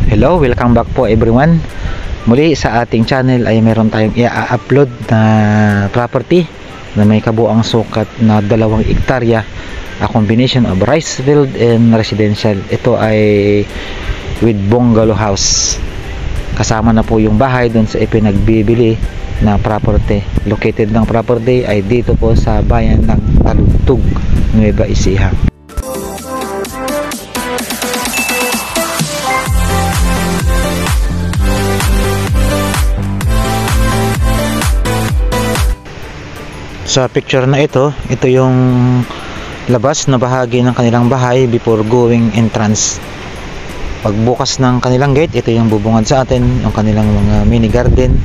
Hello, welcome back po everyone. Muli sa ating channel ay meron tayong i-upload na property na may kabuang sukat na 2 hektarya, a combination of rice field and residential. Ito ay with bungalow house. Kasama na po yung bahay doon sa ipinagbibili na property. Located ng property ay dito po sa bayan ng Talugtog, Nueva Ecija. Sa picture na ito yung labas na bahagi ng kanilang bahay before going entrance. Pagbukas ng kanilang gate, ito yung bubungad sa atin, yung kanilang mga mini garden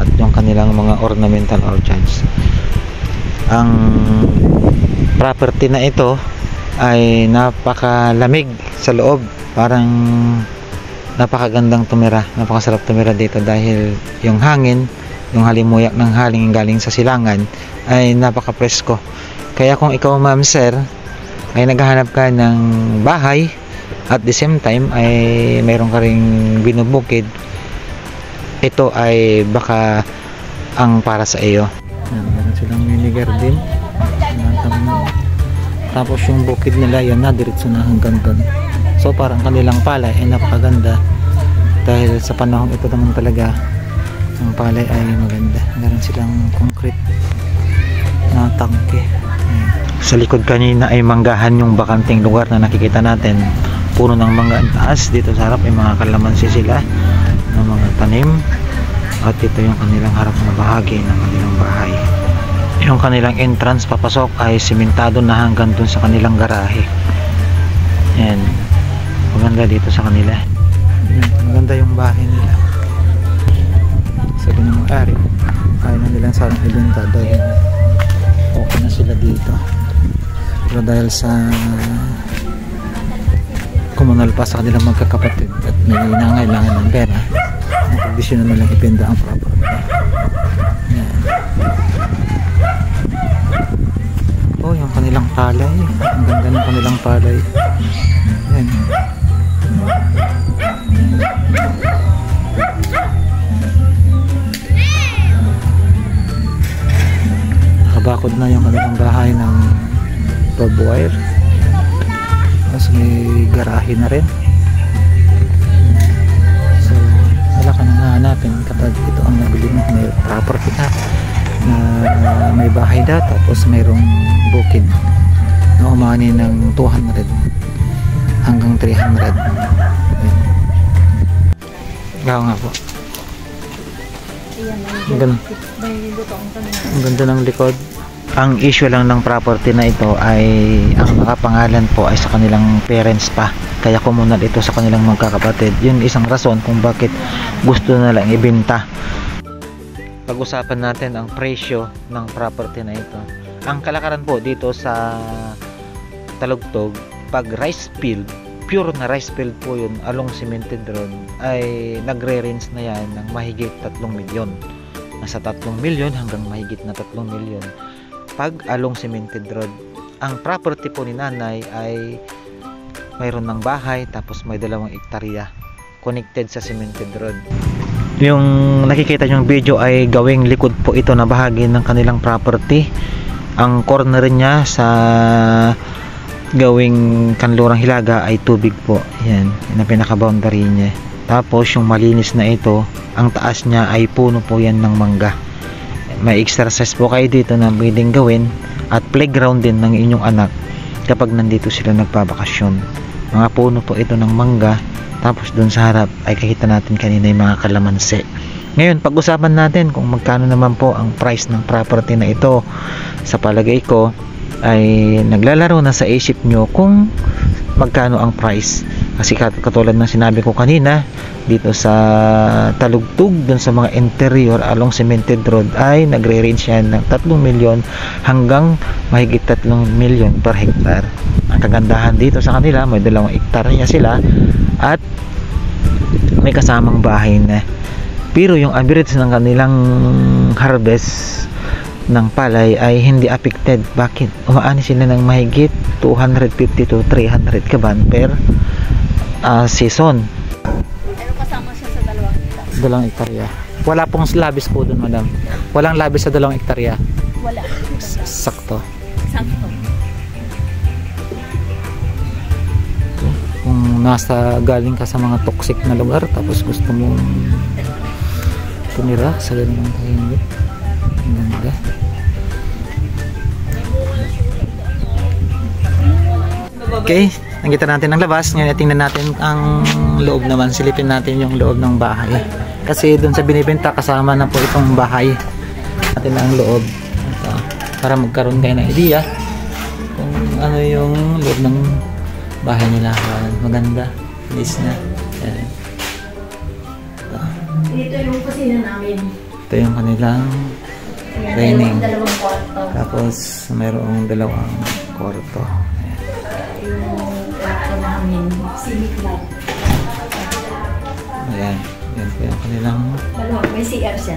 at yung kanilang mga ornamental orchards. Ang property na ito ay napakalamig sa loob, parang napakagandang tumira, napakasarap tumira dito dahil yung hangin, yung halimuyak ng hangin galing sa silangan ay napaka-presko. Kaya kung ikaw ma'am sir ay naghahanap ka ng bahay at the same time ay mayroon ka ring binubukid, ito ay baka ang para sa iyo. Meron silang mini garden, tapos yung bukid nila yan na diretso na hanggang doon. So parang kanilang palay ay napakaganda dahil sa panahon ito naman talaga ang palay ay maganda. Meron silang concrete na tangke. Sa likod kanina ay manggahan yung bakanting lugar na nakikita natin. Puno ng mangga ang taas. Dito sa harap ay mga kalamansi sila ng mga tanim. At ito yung kanilang harap na bahagi ng kanilang bahay. Yung kanilang entrance papasok ay simentado na hanggang dun sa kanilang garahe. Yan. Maganda dito sa kanila. Maganda yung bahay nila. Sabi ng mga-ari, ayaw na nilang sarang ibenta dahil okay na sila dito. Pero dahil sa kumunal pa sa kanilang magkakapatid at may nangailangan ng pera, napagdesisyon na nilang ibenta ang property. Yan. Oh, yung kanilang palay, ang ganda ng kanilang palay. Yan. Bakod na yung kanilang bahay ng barbed wire. Tapos may garahe na rin. So wala ka nang hahanapin kapag ito ang nabili mo. May property ka na may bahay na, tapos mayroong bukid na umani ng 200 hanggang 300. Gawin nga po. Ang ganda ng likod. Ang issue lang ng property na ito ay ang nakapangalan po ay sa kanilang parents pa, kaya komunal ito sa kanilang magkakapatid. Yun isang rason kung bakit gusto na lang ibenta. Pag-usapan natin ang presyo ng property na ito. Ang kalakaran po dito sa Talugtog, pag rice field, pure na rice field po yun along cemented road, ay nagre-range na yan ng mahigit 3 milyon. Nasa 3 milyon hanggang mahigit na 3 milyon pag along cemented road. Ang property po ni nanay ay mayroon ng bahay, tapos may 2 hektarya connected sa cemented road. Yung nakikita yung video ay gawing likod po ito na bahagi ng kanilang property. Ang corner niya sa gawing kanlurang hilaga ay tubig po. Yan, yung pinaka boundary niya. Tapos yung malinis na ito, ang taas niya ay puno po yan ng mangga. May exercise po kayo dito na pwedeng gawin at playground din ng inyong anak kapag nandito sila nagpabakasyon. Mga puno po ito ng mangga. Tapos dun sa harap ay kakita natin kanina yung mga kalamansi. Ngayon, pag-usapan natin kung magkano naman po ang price ng property na ito. Sa palagay ko ay naglalaro na sa isip nyo kung magkano ang price. Kasi katulad ng sinabi ko kanina, dito sa Talugtog, dun sa mga interior along cemented road ay nagre-range yan ng 3 milyon hanggang mahigit 3 milyon per hektar. Ang kagandahan dito sa kanila, may 2 hektarya sila at may kasamang bahay na. Pero yung average ng kanilang harvest ng palay ay hindi affected. Bakit? Umaani sila ng mahigit 250 to 300 kaban per season. 2 hektarya. Wala pong labis po doon, madam. Walang labis sa 2 hektarya. Wala. Sakto. Sakto. Kung galing ka sa mga toxic na lugar tapos gusto mong tumira sa ganun ng tahimik. Ang ganda. Okay, nakita natin ang labas. Ngayon tingnan natin ang loob naman. Silipin natin yung loob ng bahay. Kasi doon sa binibenta kasama na po itong bahay. Natin ang loob. Ito, para magkaroon kayo ng idea kung ano yung loob ng bahay nila. Maganda. Nice na. Yan. Dito yung kusina namin. Ito yung kanilang dining. Dalawang kwarto. Tapos mayroong 2 kwarto. Yung kwarto namin. Civic light. Ayan. Yan po yung kanilang May CR siya.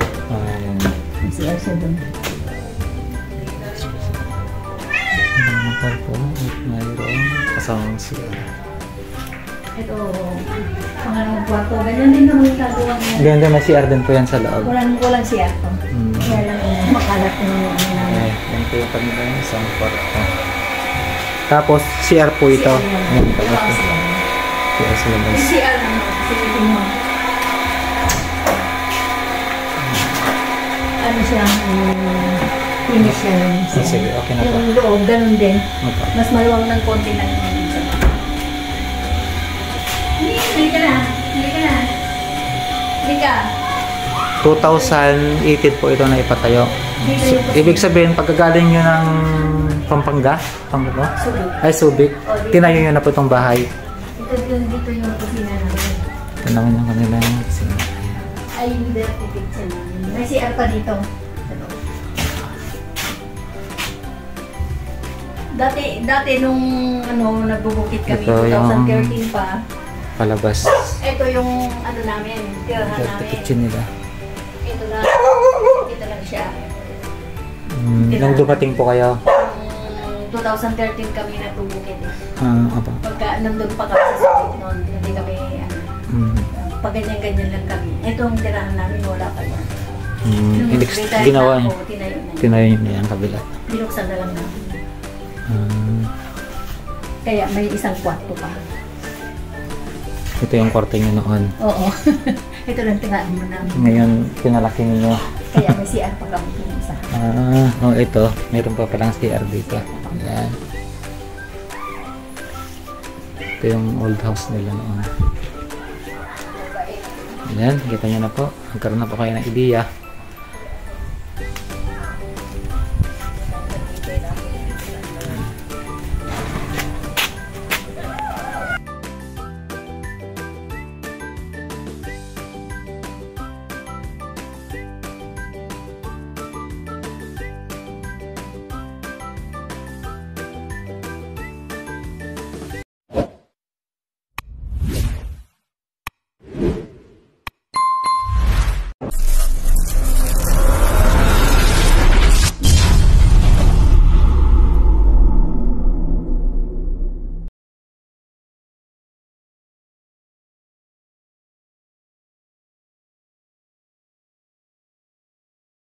May CR siya dun. Kwarto. At mayroong kasamang CR. Ito, pangalawang kwarto. Ganyan din naman yung kagawa niya. Ganda na CR din po yan sa loob. Walang CR to. Kaya lang makalat yung ano namin. Yan po yung kanilang isang kwarto. Tapos CR po ito. Yan po ito. CR sa labas. CR naman. Sige mo. Ano siya, finish siya. Sige, okay na po. Yung loob, ganun din. Okay. Mas maluwag ng konti lang yung isa. Hindi ka na. Hindi ka na. Hindi ka. 2018 po ito na ipatayo. So, ibig sabihin, pagkagaling nyo ng Pampanga, Subic. ay Subic, tinayo nyo na po itong bahay. Dito yung kusina namin. Ito naman yung kanilang kusina. Ay, hindi ako picture namin. May CR pa dito. Dati nung nagbubukit kami, Ito yung 2013 pa. palabas. Ito yung ano namin, tirahan Ito namin. kitchen nila. Ito lang siya. Nung dumating po kayo, 2013 kami nagbubukit. apa. Pagka nandun pa kami sa Subic noon, hindi kami pag ganyan-ganyan lang kami. Ito ang tirahan namin, wala pa yan. Ginawa niyo. Tinayo na. Tinayo niyo yung kabila. Binuksan na lang namin. Kaya may isang kwarto pa. Ito yung kwarto niyo noon. Oo. Ito lang tingaan mo namin. Ngayon, pinalaki niyo. Kaya may CR pa kami isa. Ito. Meron pa palang CR dito. Ayan. Ito yung old house nila noon. Ayan, kita nyo na po. Magkaroon na po kayo ng ideya